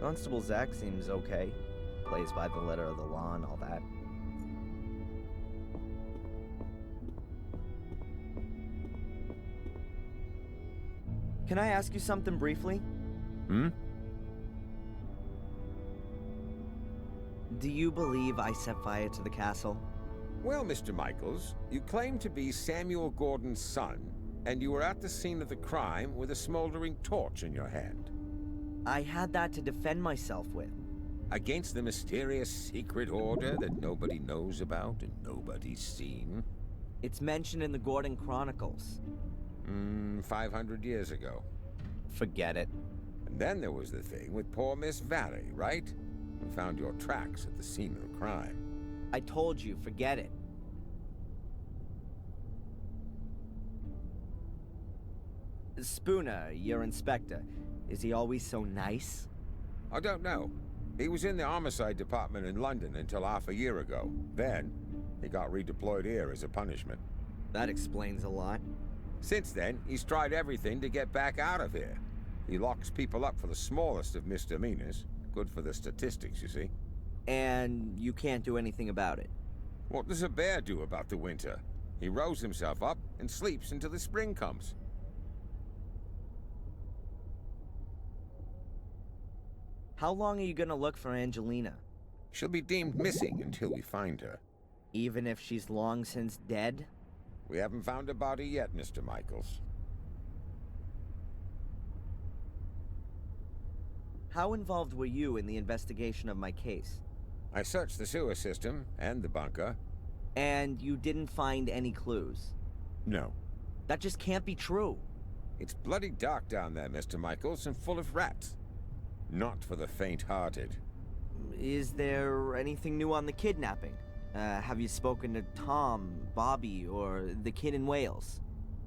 Constable Zach seems okay. Plays by the letter of the law and all that. Can I ask you something briefly? Hmm? Do you believe I set fire to the castle? Well, Mr. Michaels, you claim to be Samuel Gordon's son, and you were at the scene of the crime with a smoldering torch in your hand. I had that to defend myself with. Against the mysterious secret order that nobody knows about and nobody's seen? It's mentioned in the Gordon Chronicles. 500 years ago. Forget it. And then there was the thing with poor Miss Valley, right? We found your tracks at the scene of the crime. I told you, forget it. Spooner, your inspector, is he always so nice? I don't know. He was in the homicide department in London until half a year ago. Then, he got redeployed here as a punishment. That explains a lot. Since then, he's tried everything to get back out of here. He locks people up for the smallest of misdemeanors. Good for the statistics, you see. And you can't do anything about it? What does a bear do about the winter? He rolls himself up and sleeps until the spring comes. How long are you gonna look for Angelina? She'll be deemed missing until we find her. Even if she's long since dead? We haven't found a body yet, Mr. Michaels. How involved were you in the investigation of my case? I searched the sewer system and the bunker. And you didn't find any clues? No. That just can't be true. It's bloody dark down there, Mr. Michaels, and full of rats. Not for the faint-hearted. Is there anything new on the kidnapping? Have you spoken to Tom, Bobby, or the kid in Wales?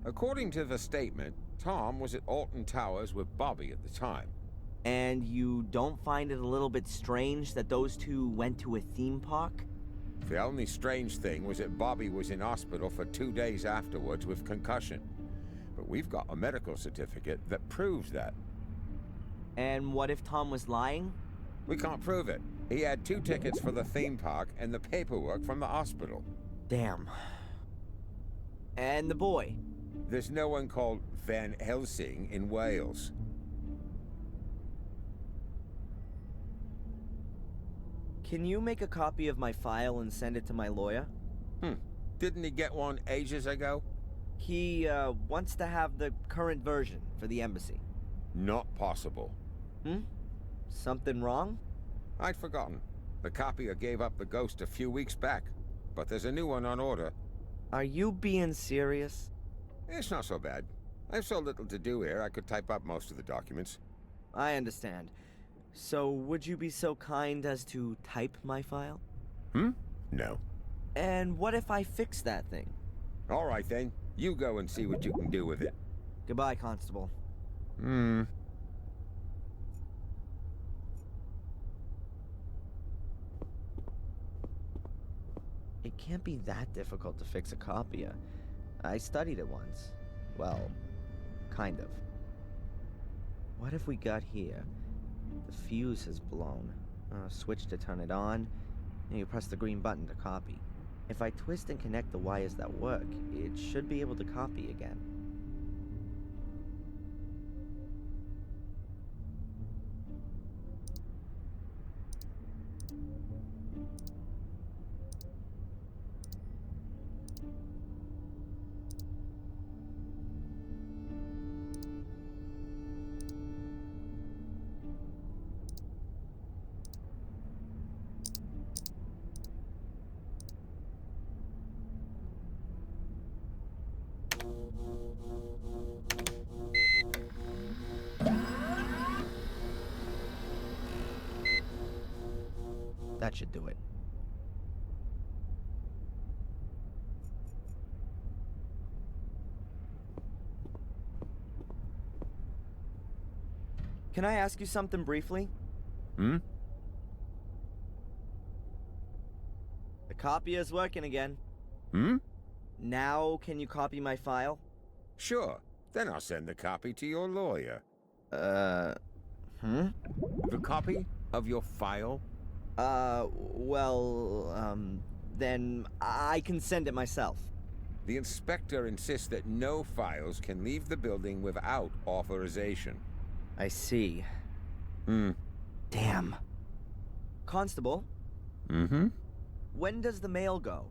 According to the statement, Tom was at Alton Towers with Bobby at the time. And you don't find it a little bit strange that those two went to a theme park? The only strange thing was that Bobby was in hospital for 2 days afterwards with concussion. But we've got a medical certificate that proves that. And what if Tom was lying? We can't prove it. He had 2 tickets for the theme park and the paperwork from the hospital. Damn. And the boy? There's no one called Van Helsing in Wales. Can you make a copy of my file and send it to my lawyer? Didn't he get one ages ago? He, wants to have the current version for the embassy. Not possible. Something wrong? I'd forgotten. The copier gave up the ghost a few weeks back, but there's a new one on order. Are you being serious? It's not so bad. I have so little to do here, I could type up most of the documents. I understand. So, would you be so kind as to type my file? No. And what if I fix that thing? All right then. You go and see what you can do with it. Goodbye, Constable. It can't be that difficult to fix a copier. I studied it once. Well, kind of. What if we got here? The fuse has blown. Switch to turn it on, and you press the green button to copy. If I twist and connect the wires that work, it should be able to copy again. That should do it. Can I ask you something briefly? Hmm? The copier's working again. Hmm? Now, can you copy my file? Sure. Then I'll send the copy to your lawyer. The copy of your file? Then I can send it myself. The inspector insists that no files can leave the building without authorization. I see. Damn. Constable? Mm-hmm? When does the mail go?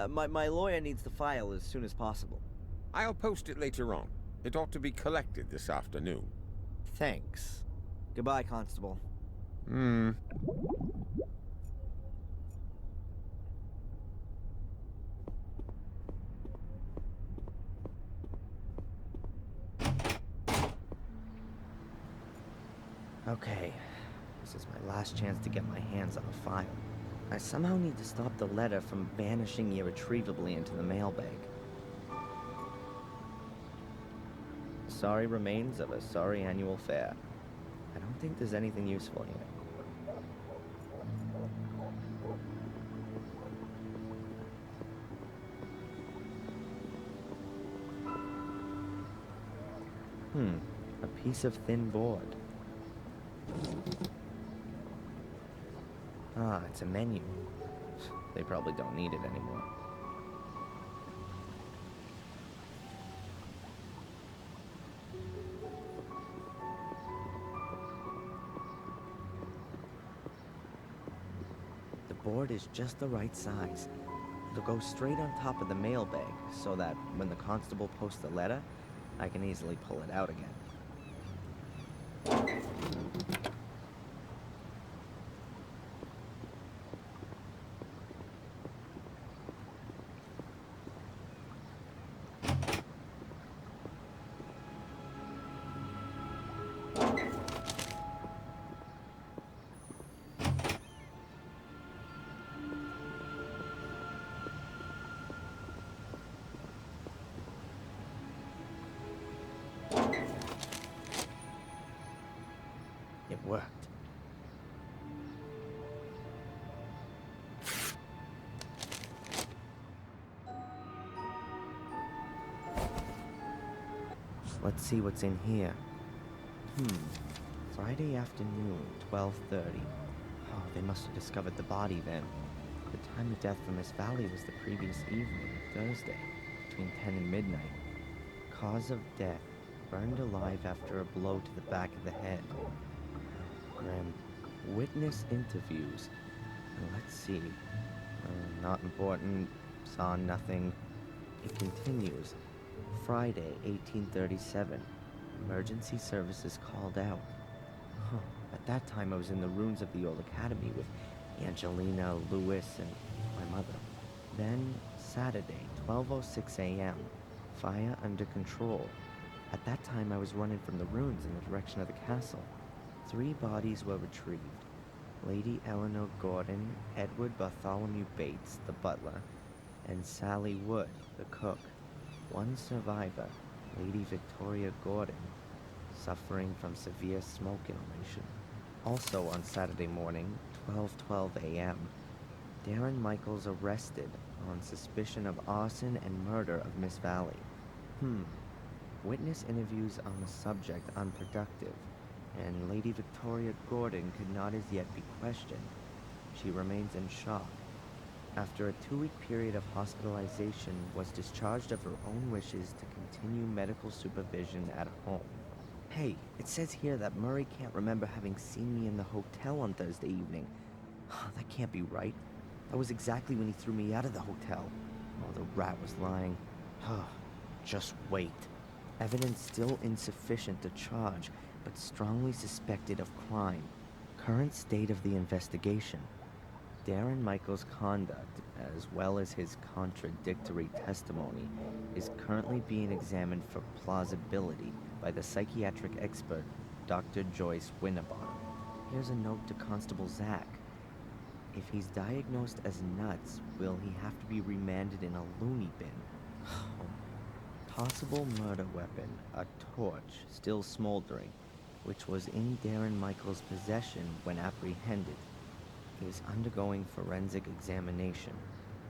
My lawyer needs the file as soon as possible. I'll post it later on. It ought to be collected this afternoon. Thanks. Goodbye, Constable. Okay, this is my last chance to get my hands on a file. I somehow need to stop the letter from vanishing irretrievably into the mailbag. Sorry remains of a sorry annual fair. I don't think there's anything useful here. A piece of thin board. Ah, it's a menu. They probably don't need it anymore. The board is just the right size. It'll go straight on top of the mailbag so that when the constable posts a letter, I can easily pull it out again. It worked. Let's see what's in here. Friday afternoon, 12:30. Oh, they must have discovered the body then. The time of death for Miss Valley was the previous evening, Thursday, between 10 and midnight. Cause of death, burned alive after a blow to the back of the head. Grim. Witness interviews. Let's see. Not important. Saw nothing. It continues. Friday, 1837. Emergency services called out. At that time, I was in the ruins of the old academy with Angelina, Lewis, and my mother. Then, Saturday, 12:06 a.m. Fire under control. At that time, I was running from the ruins in the direction of the castle. 3 bodies were retrieved. Lady Eleanor Gordon, Edward Bartholomew Bates, the butler, and Sally Wood, the cook. 1 survivor, Lady Victoria Gordon, suffering from severe smoke inhalation. Also on Saturday morning, 12:12 a.m., Darren Michaels arrested on suspicion of arson and murder of Miss Valley. Witness interviews on the subject unproductive, and Lady Victoria Gordon could not as yet be questioned. She remains in shock. After a 2-week period of hospitalization, was discharged of her own wishes to continue medical supervision at home. Hey, it says here that Murray can't remember having seen me in the hotel on Thursday evening. That can't be right. That was exactly when he threw me out of the hotel. Oh, the rat was lying. Just wait. Evidence still insufficient to charge, but strongly suspected of crime. Current state of the investigation. Darren Michaels' conduct, as well as his contradictory testimony, is currently being examined for plausibility by the psychiatric expert, Dr. Joyce Winnebon. Here's a note to Constable Zach. If he's diagnosed as nuts, will he have to be remanded in a loony bin? Possible murder weapon, a torch, still smoldering, which was in Darren Michaels' possession when apprehended, is undergoing forensic examination.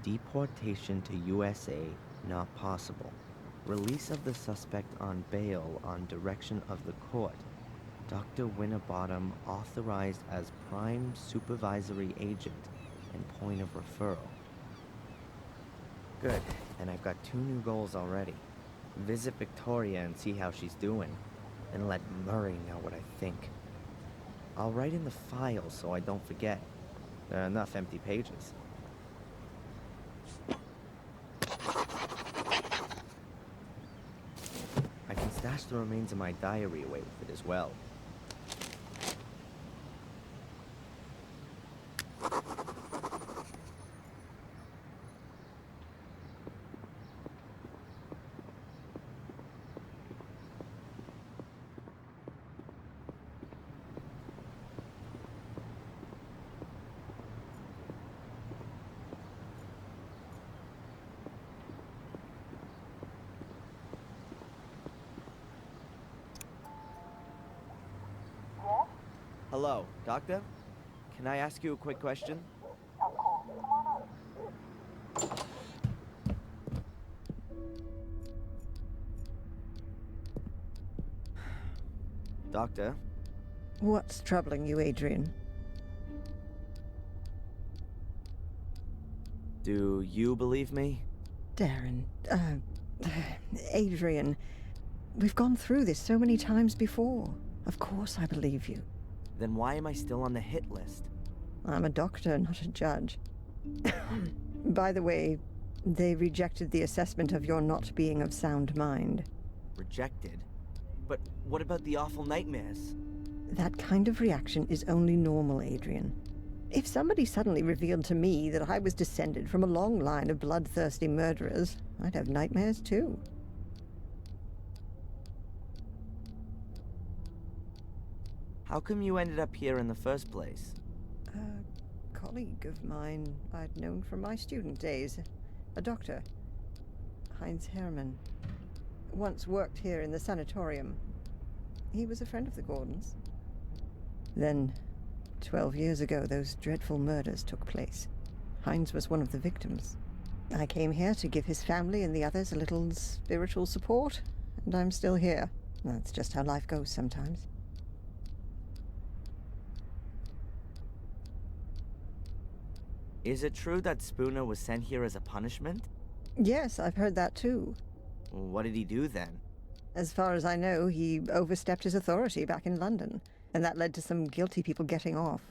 Deportation to USA not possible. Release of the suspect on bail on direction of the court. Dr. Winterbottom authorized as prime supervisory agent and point of referral. Good, and I've got 2 new goals already. Visit Victoria and see how she's doing, and let Murray know what I think. I'll write in the file so I don't forget. There are enough empty pages. I can stash the remains of my diary away with it as well. Hello, Doctor? Can I ask you a quick question? Of course. Come on in. Doctor? What's troubling you, Adrian? Do you believe me? Darren, Adrian, we've gone through this so many times before. Of course I believe you. Then why am I still on the hit list? I'm a doctor, not a judge. By the way, they rejected the assessment of your not being of sound mind. Rejected? But what about the awful nightmares? That kind of reaction is only normal, Adrian. If somebody suddenly revealed to me that I was descended from a long line of bloodthirsty murderers, I'd have nightmares too. How come you ended up here in the first place? A colleague of mine I'd known from my student days. A doctor. Heinz Hermann. Once worked here in the sanatorium. He was a friend of the Gordons. Then, 12 years ago, those dreadful murders took place. Heinz was one of the victims. I came here to give his family and the others a little spiritual support, and I'm still here. That's just how life goes sometimes. Is it true that Spooner was sent here as a punishment? Yes, I've heard that too. What did he do then? As far as I know, he overstepped his authority back in London, and that led to some guilty people getting off.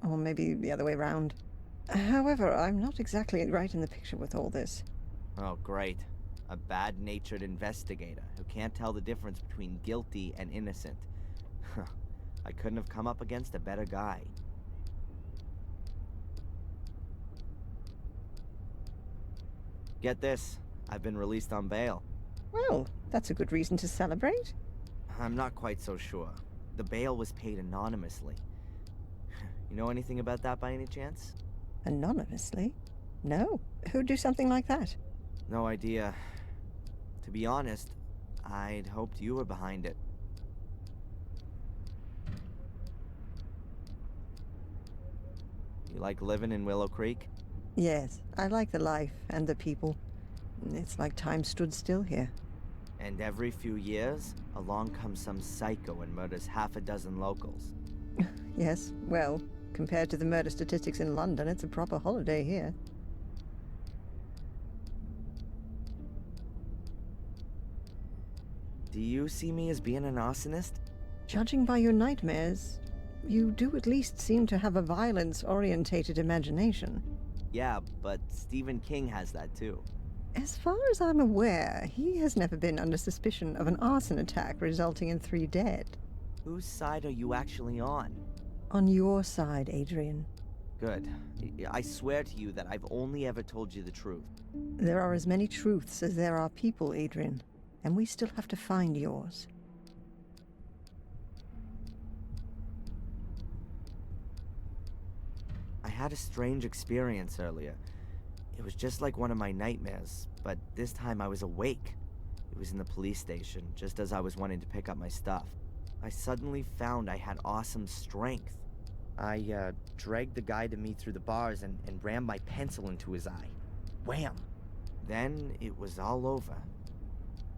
Or maybe the other way round. However, I'm not exactly right in the picture with all this. Oh, great. A bad-natured investigator who can't tell the difference between guilty and innocent. I couldn't have come up against a better guy. Get this, I've been released on bail. Well, that's a good reason to celebrate. I'm not quite so sure. The bail was paid anonymously. You know anything about that by any chance? Anonymously? No. Who'd do something like that? No idea. To be honest, I'd hoped you were behind it. You like living in Willow Creek? Yes, I like the life and the people. It's like time stood still here. And every few years, along comes some psycho and murders half a dozen locals. Yes, well, compared to the murder statistics in London, it's a proper holiday here. Do you see me as being an arsonist? Judging by your nightmares, you do at least seem to have a violence-orientated imagination. Yeah, but Stephen King has that too. As far as I'm aware, he has never been under suspicion of an arson attack resulting in 3 dead. Whose side are you actually on? On your side, Adrian. Good. I swear to you that I've only ever told you the truth. There are as many truths as there are people, Adrian, and we still have to find yours. I had a strange experience earlier. It was just like one of my nightmares, but this time I was awake. It was in the police station, just as I was wanting to pick up my stuff. I suddenly found I had awesome strength. I dragged the guy to me through the bars and rammed my pencil into his eye. Wham! Then it was all over.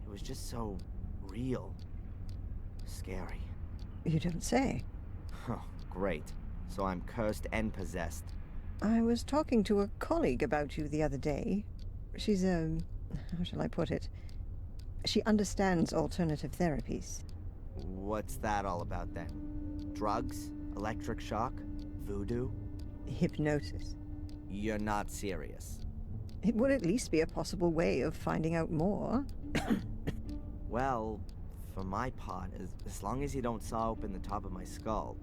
It was just so real. Scary. You don't say. Oh, great. So I'm cursed and possessed. I was talking to a colleague about you the other day. She's how shall I put it? She understands alternative therapies. What's that all about then? Drugs? Electric shock? Voodoo? Hypnosis. You're not serious. It would at least be a possible way of finding out more. Well, for my part, as long as you don't saw open the top of my skull.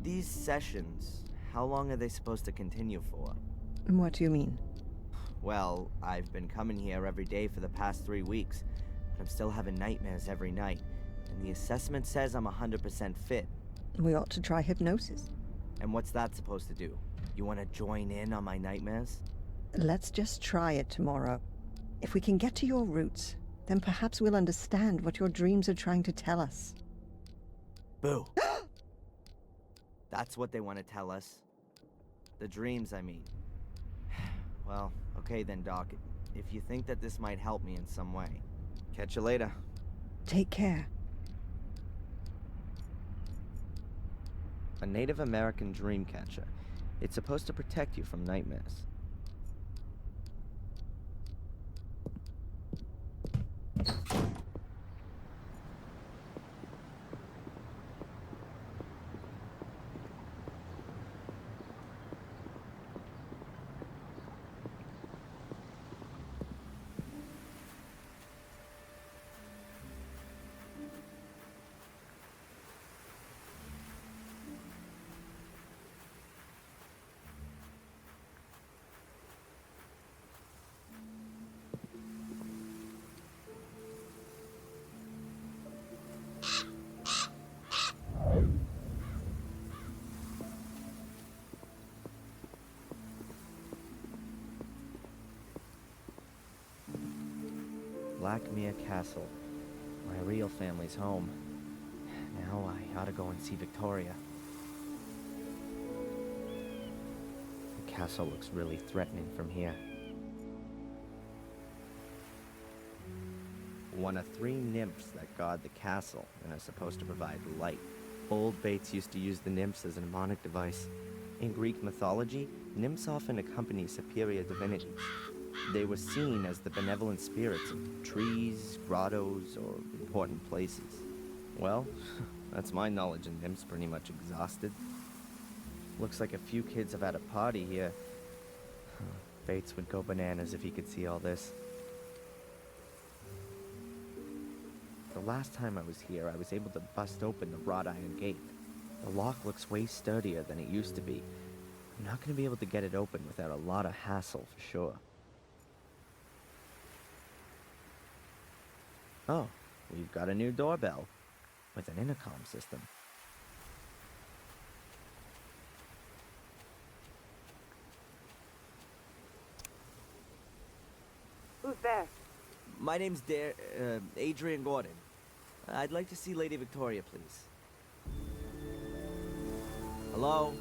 These sessions, how long are they supposed to continue for? What do you mean? Well, I've been coming here every day for the past 3 weeks, but I'm still having nightmares every night, and the assessment says I'm 100% fit. We ought to try hypnosis. And what's that supposed to do? You want to join in on my nightmares? Let's just try it tomorrow. If we can get to your roots, then perhaps we'll understand what your dreams are trying to tell us. Boo! That's what they want to tell us. The dreams, I mean. Well, okay then, Doc. If you think that this might help me in some way. Catch you later. Take care. A Native American dream catcher. It's supposed to protect you from nightmares. Black Mirror Castle. My real family's home. Now I ought to go and see Victoria. The castle looks really threatening from here. One of 3 nymphs that guard the castle and are supposed to provide light. Old Bates used to use the nymphs as a mnemonic device. In Greek mythology, nymphs often accompany superior divinities. They were seen as the benevolent spirits of trees, grottos, or important places. Well, that's my knowledge of nymphs pretty much exhausted. Looks like a few kids have had a party here. Bates would go bananas if he could see all this. The last time I was here, I was able to bust open the wrought iron gate. The lock looks way sturdier than it used to be. I'm not going to be able to get it open without a lot of hassle, for sure. Oh, we've got a new doorbell with an intercom system. Who's there? My name's Adrian Gordon. I'd like to see Lady Victoria, please. Hello?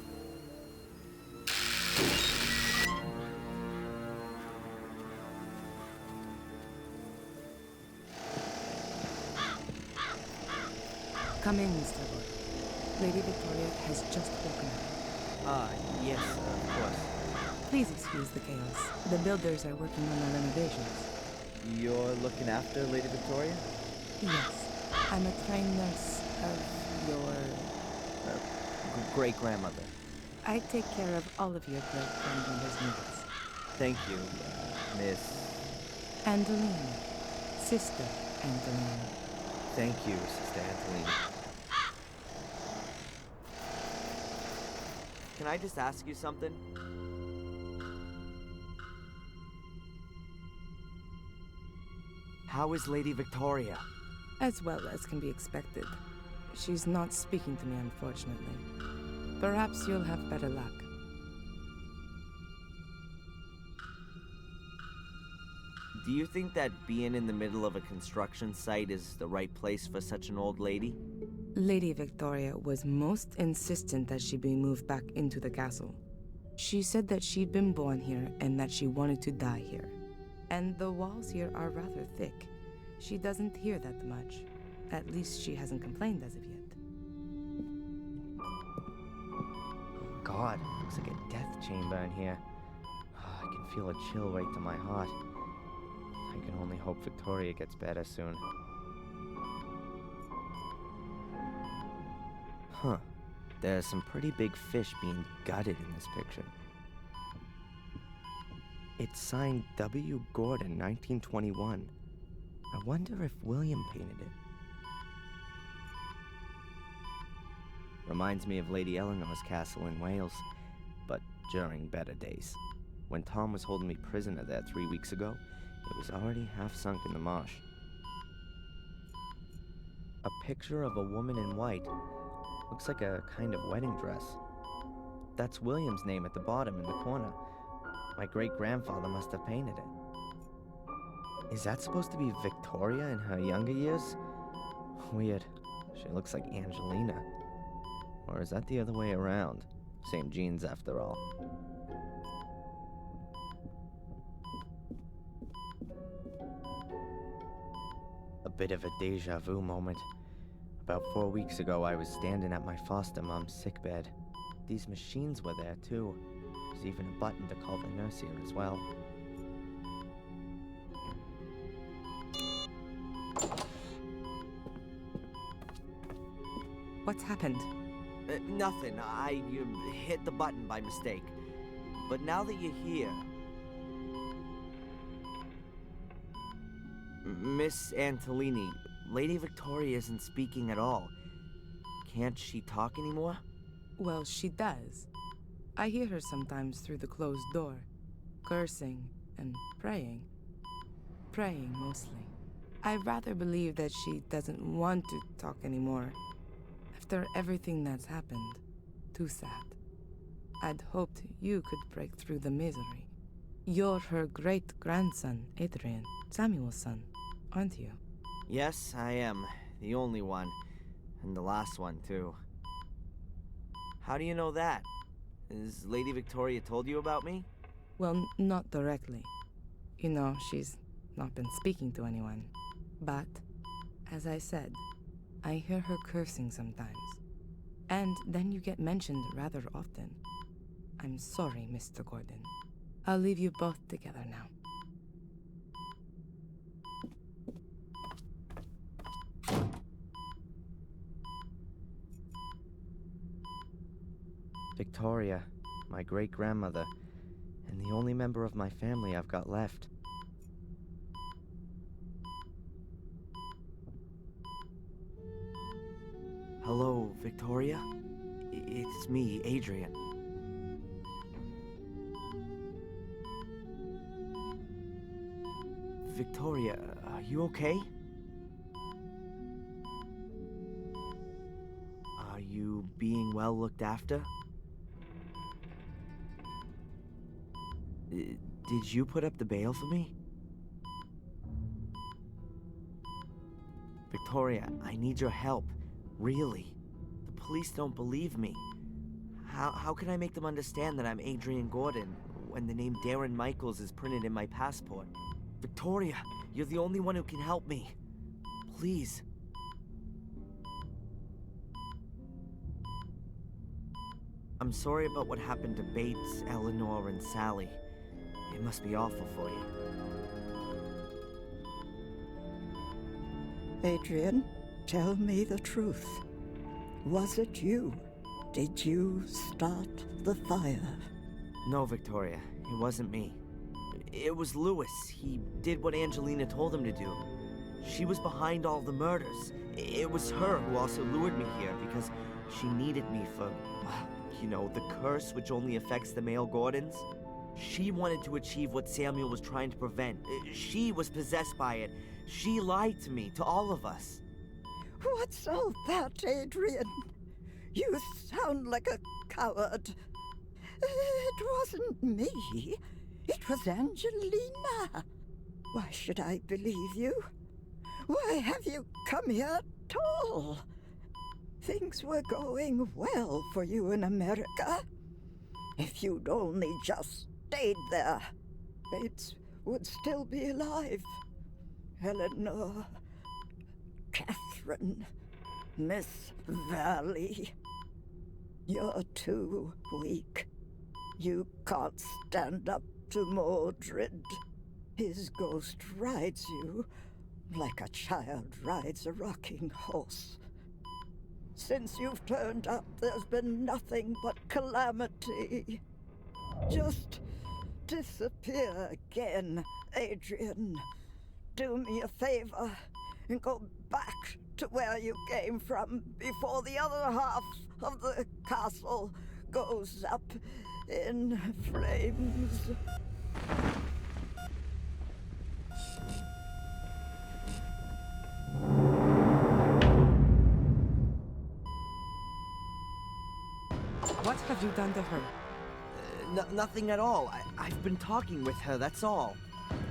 Come in, Mr. Wood. Lady Victoria has just woken up. Yes, of course. Please excuse the chaos. The builders are working on the renovations. You're looking after Lady Victoria? Yes. I'm a trained nurse of your... Great-grandmother. I take care of all of your great-grandmother's needs. Thank you, Miss... Angeline. Sister Angeline. Thank you, Sister Angelina. Can I just ask you something? How is Lady Victoria? As well as can be expected. She's not speaking to me, unfortunately. Perhaps you'll have better luck. Do you think that being in the middle of a construction site is the right place for such an old lady? Lady Victoria was most insistent that she be moved back into the castle. She said that she'd been born here and that she wanted to die here. And the walls here are rather thick. She doesn't hear that much. At least she hasn't complained as of yet. God, looks like a death chamber in here. I can feel a chill right to my heart. I can only hope Victoria gets better soon. Huh. There's some pretty big fish being gutted in this picture. It's signed W. Gordon, 1921. I wonder if William painted it. Reminds me of Lady Eleanor's castle in Wales, but during better days. When Tom was holding me prisoner there 3 weeks ago, it was already half sunk in the marsh. A picture of a woman in white. Looks like a kind of wedding dress. That's William's name at the bottom in the corner. My great-grandfather must have painted it. Is that supposed to be Victoria in her younger years? Weird. She looks like Angelina. Or is that the other way around? Same genes after all. A bit of a deja vu moment. About 4 weeks ago, I was standing at my foster mom's sickbed. These machines were there too. There's even a button to call the nurse here as well. What's happened? Nothing. I hit the button by mistake. But now that you're here... Miss Antolini, Lady Victoria isn't speaking at all. Can't she talk anymore? Well, she does. I hear her sometimes through the closed door, cursing and praying. Praying, mostly. I rather believe that she doesn't want to talk anymore. After everything that's happened, too sad. I'd hoped you could break through the misery. You're her great-grandson, Adrian, Samuel's son, aren't you? Yes, I am. The only one. And the last one, too. How do you know that? Has Lady Victoria told you about me? Well, not directly. You know, she's not been speaking to anyone. But, as I said, I hear her cursing sometimes. And then you get mentioned rather often. I'm sorry, Mr. Gordon. I'll leave you both together now. Victoria, my great-grandmother, and the only member of my family I've got left. Hello, Victoria? It's me, Adrian. Victoria, are you okay? Are you being well looked after? Did you put up the bail for me? Victoria, I need your help. Really. The police don't believe me. How can I make them understand that I'm Adrian Gordon when the name Darren Michaels is printed in my passport? Victoria, you're the only one who can help me. Please. I'm sorry about what happened to Bates, Eleanor, and Sally. It must be awful for you. Adrian, tell me the truth. Was it you? Did you start the fire? No, Victoria, it wasn't me. It was Lewis. He did what Angelina told him to do. She was behind all the murders. It was her who also lured me here because she needed me for, you know, the curse which only affects the male Gordons. She wanted to achieve what Samuel was trying to prevent. She was possessed by it. She lied to me, to all of us. What's all that, Adrian? You sound like a coward. It wasn't me. It was Angelina. Why should I believe you? Why have you come here at all? Things were going well for you in America. If you'd only just stayed there. Bates would still be alive. Eleanor, Catherine, Miss Valley. You're too weak. You can't stand up to Mordred. His ghost rides you like a child rides a rocking horse. Since you've turned up, there's been nothing but calamity. Just disappear again, Adrian. Do me a favor and go back to where you came from before the other half of the castle goes up in flames. What have you done to her? Nothing at all. I've been talking with her, that's all.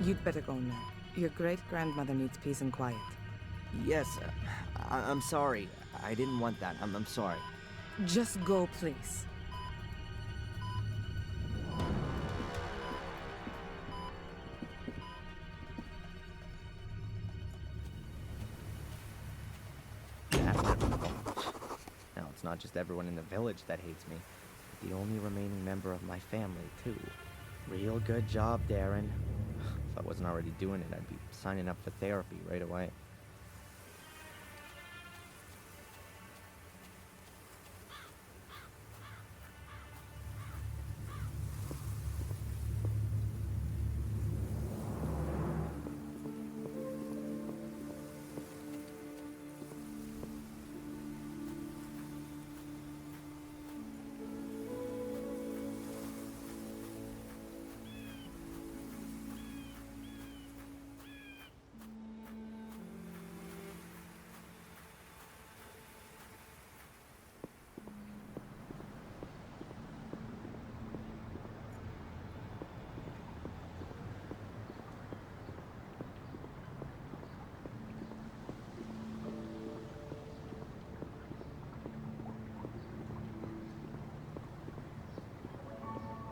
You'd better go now. Your great-grandmother needs peace and quiet. Yes, I'm sorry. I didn't want that. I'm sorry. Just go, please. Now, it's not just everyone in the village that hates me. The only remaining member of my family, too. Real good job, Darren. If I wasn't already doing it, I'd be signing up for therapy right away.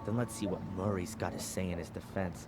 Then let's see what Murray's got to say in his defense.